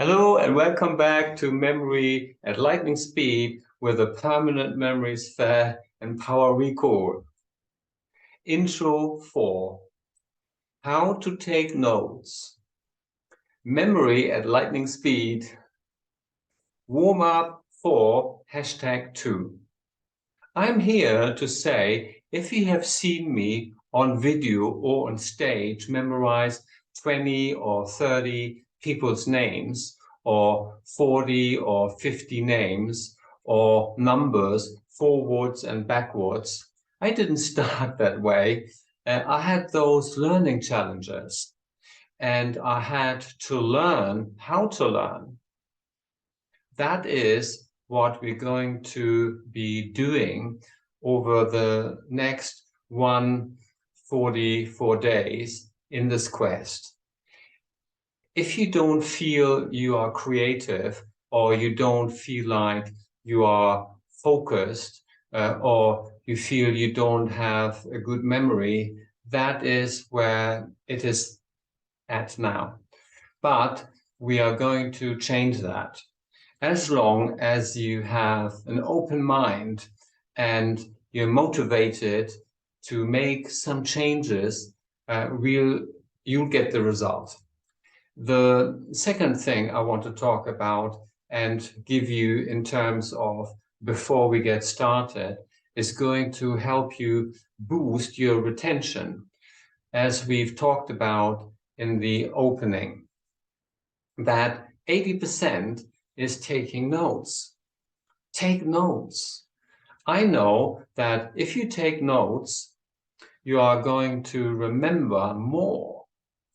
Hello and welcome back to Memory at Lightning Speed with a permanent memory sphere and power recall. Intro 4. How to take notes. Memory at lightning speed. Warm up for #2. I'm here to say if you have seen me on video or on stage memorize 20 or 30 people's names, or 40 or 50 names, or numbers forwards and backwards. I didn't start that way. I had those learning challenges, and I had to learn how to learn. That is what we're going to be doing over the next 144 days in this quest. If you don't feel you are creative, or you don't feel like you are focused, or you feel you don't have a good memory, that is where it is at now. But we are going to change that. As long as you have an open mind and you're motivated to make some changes, you'll get the result. The second thing I want to talk about and give you in terms of before we get started is going to help you boost your retention, as we've talked about in the opening, that 80% is taking notes. Take notes. I know that if you take notes, you are going to remember more,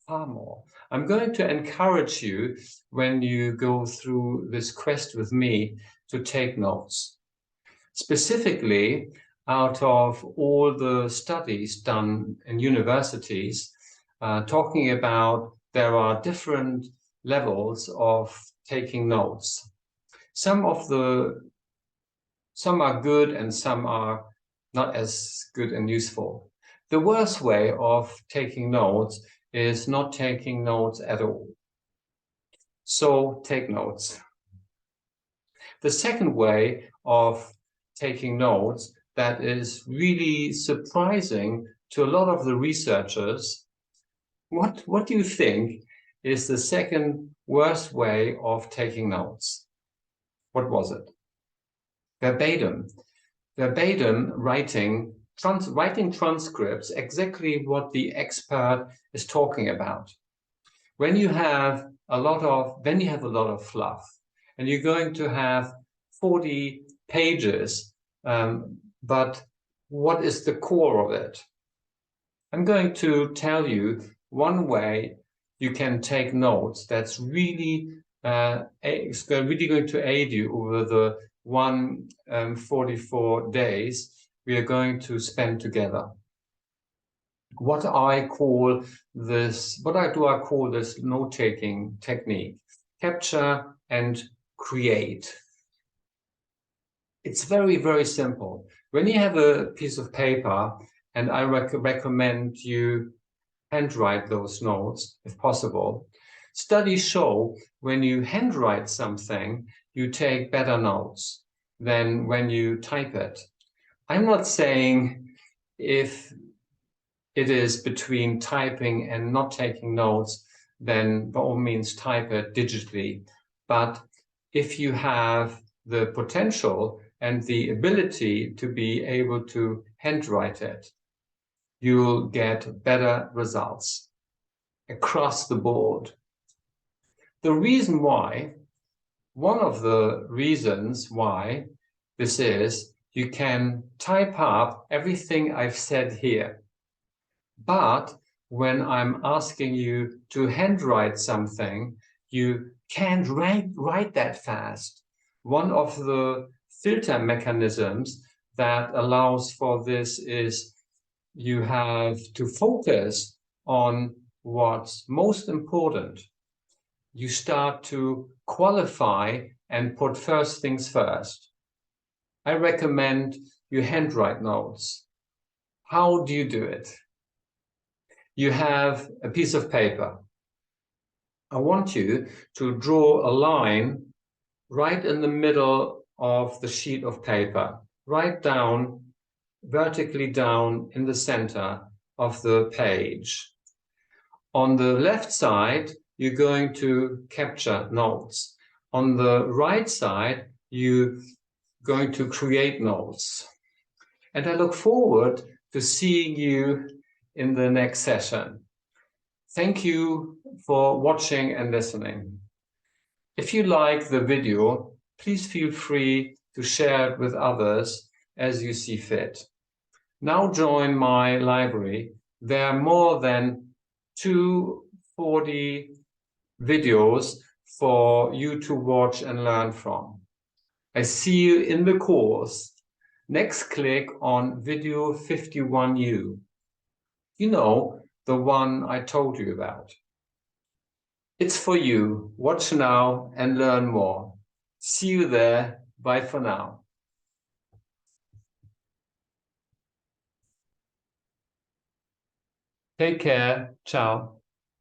far more. I'm going to encourage you, when you go through this quest with me, to take notes. Specifically, out of all the studies done in universities, talking about there are different levels of taking notes. Some are good and some are not as good and useful. The worst way of taking notes is not taking notes at all. So take notes. The second way of taking notes that is really surprising to a lot of the researchers, what do you think is the second worst way of taking notes? What was it? Verbatim. Verbatim writing transcripts, exactly what the expert is talking about. When you have a lot of fluff, and you're going to have 40 pages, but what is the core of it? I'm going to tell you one way you can take notes that's really going to aid you over the 144 days we are going to spend together. What do I call this note-taking technique? Capture and create. It's very, very simple. When you have a piece of paper, and I recommend you handwrite those notes if possible. Studies show when you handwrite something, you take better notes than when you type it. I'm not saying if it is between typing and not taking notes, then by all means type it digitally. But if you have the potential and the ability to be able to handwrite it, you'll get better results across the board. One of the reasons why this is, you can type up everything I've said here. But when I'm asking you to handwrite something, you can't write that fast. One of the filter mechanisms that allows for this is you have to focus on what's most important. You start to qualify and put first things first. I recommend you handwrite notes. How do you do it? You have a piece of paper. I want you to draw a line right in the middle of the sheet of paper, right down, vertically down in the center of the page. On the left side, you're going to capture notes. On the right side, you're going to create notes. And I look forward to seeing you in the next session. Thank you for watching and listening. If you like the video, please feel free to share it with others as you see fit. Now join my library. There are more than 240 videos for you to watch and learn from. I see you in the course. Next, click on Video51U. You know, the one I told you about. It's for you. Watch now and learn more. See you there. Bye for now. Take care. Ciao.